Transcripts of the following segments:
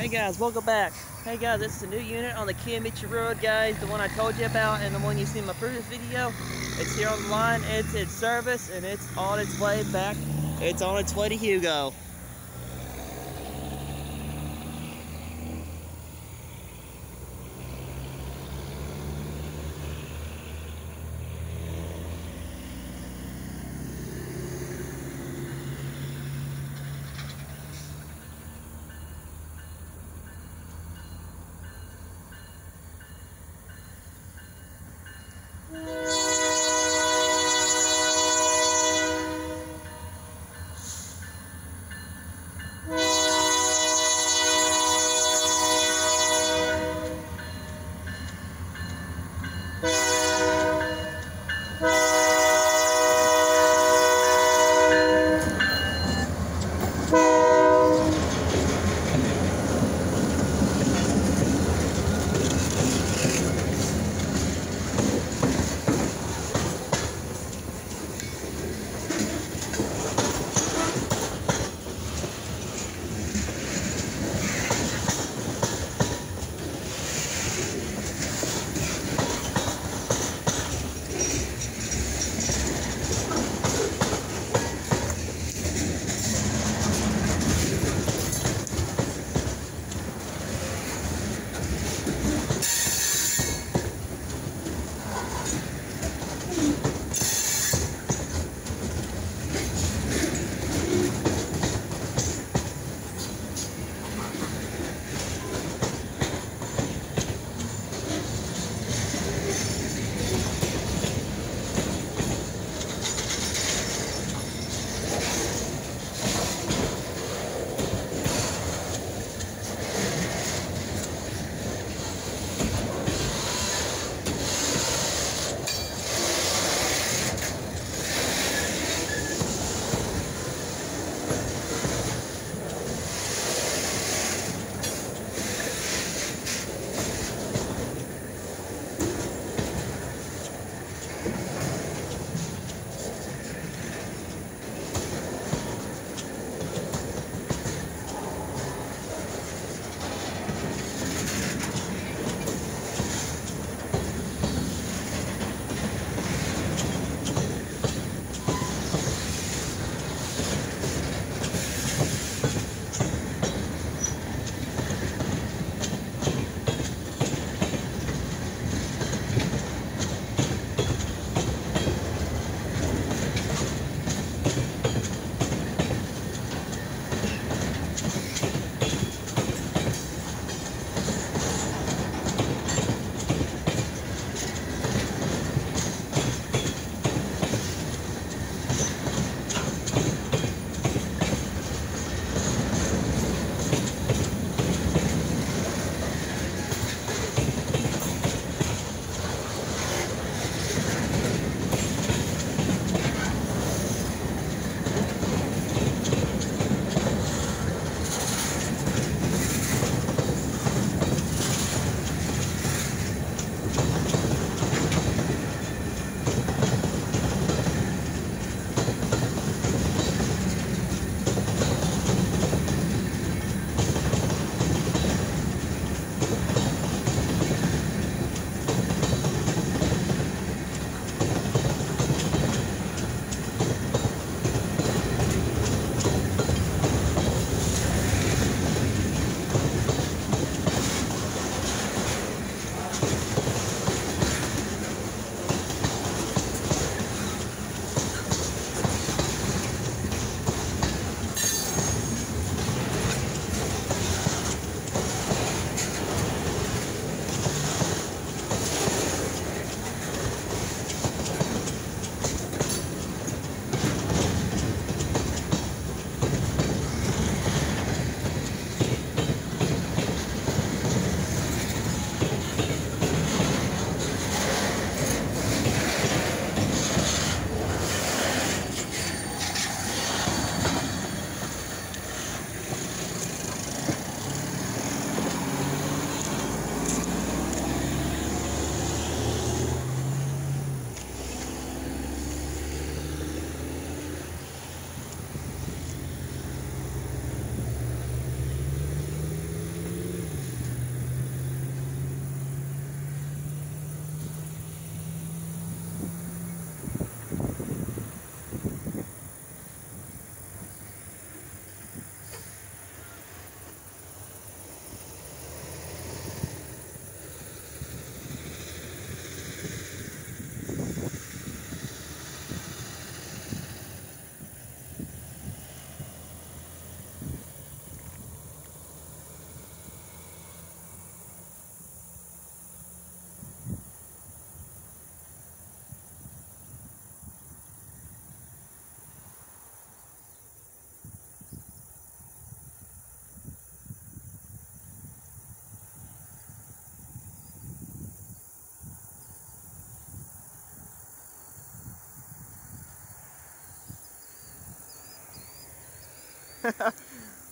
Hey guys, welcome back. Hey guys, this is a new unit on the Kiamichi road, guys. The one I told you about and the one you see in my previous video. It's here on the line. It's in service and it's on its way back. It's on its way to Hugo.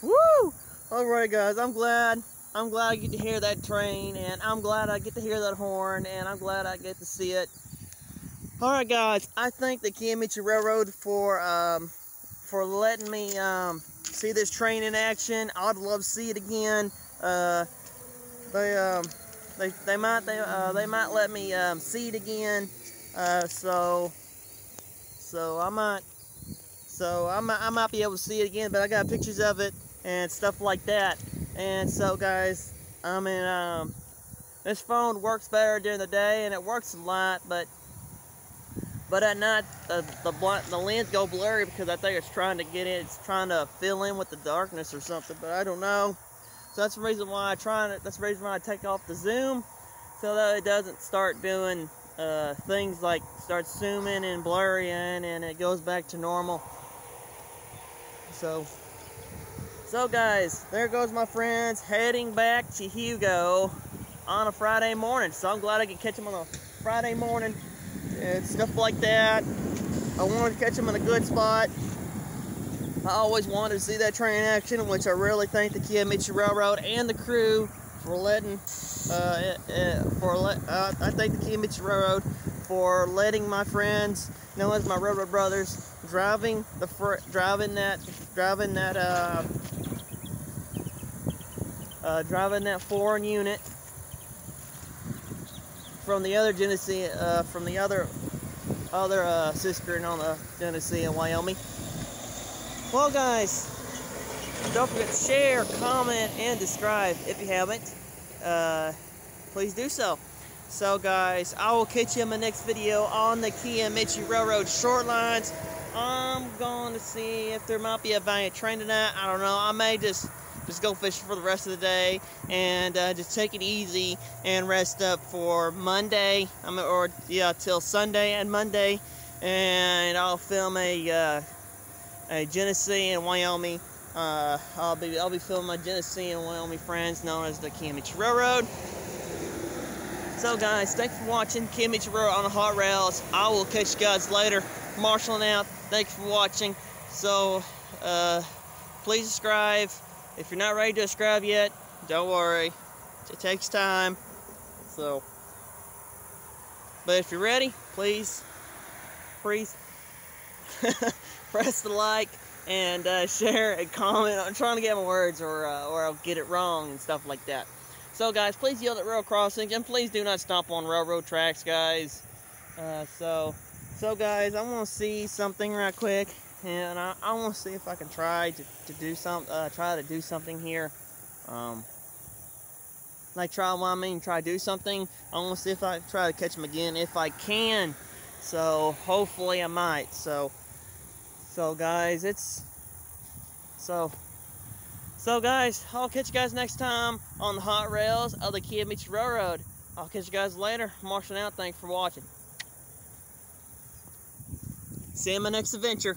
Woo! Alright guys, I'm glad I get to hear that train, and I'm glad I get to hear that horn, and I'm glad I get to see it. Alright guys, I thank the Kiamichi Railroad for letting me see this train in action. I'd love to see it again. They might let me see it again. So I might be able to see it again, but I got pictures of it and stuff like that. And so guys, I mean, this phone works better during the day, and it works a lot, but at night the lens go blurry because I think it's trying to fill in with the darkness or something, but I don't know. So that's the reason why I take off the zoom, so that it doesn't start doing things like start zooming and blurring, and it goes back to normal. So guys, there goes my friends heading back to Hugo on a Friday morning. So I'm glad I could catch them on a Friday morning and stuff like that. I wanted to catch them in a good spot. I always wanted to see that train in action, which I really thank the Kiamichi Railroad and the crew for letting. I thank the Kiamichi Railroad for letting my friends, known as my railroad brothers, driving that 4 unit from the other Genesee, from the other cistern on the Genesee in Wyoming. Well guys, don't forget to share, comment, and subscribe if you haven't. Please do so. So guys, I will catch you in my next video on the Kiamichi Railroad short lines. I'm going to see if there might be a Valiant train tonight. I don't know. I may just go fishing for the rest of the day and just take it easy and rest up for Monday. Till Sunday and Monday, and I'll film a Genesee and Wyoming. I'll be filming my Genesee and Wyoming friends, known as the Kiamichi Railroad. So guys, thanks for watching Kiamichi Railroad on the hot rails. I will catch you guys later. Marshalling out. Thanks for watching. So please subscribe. If you're not ready to subscribe yet, don't worry. It takes time. So, but if you're ready, please press the like and share and comment. I'm trying to get my words, or I'll get it wrong and stuff like that. So guys, please yield at rail crossings, and please do not stomp on railroad tracks, guys. So guys, I want to see something right quick, and I want to see if I can try to do something here. Try to do something. I want to see if I can try to catch them again if I can. So hopefully I might. So guys, So guys, I'll catch you guys next time on the hot rails of the Kiamichi Railroad. I'll catch you guys later. Marshalling out. Thanks for watching. See you in my next adventure.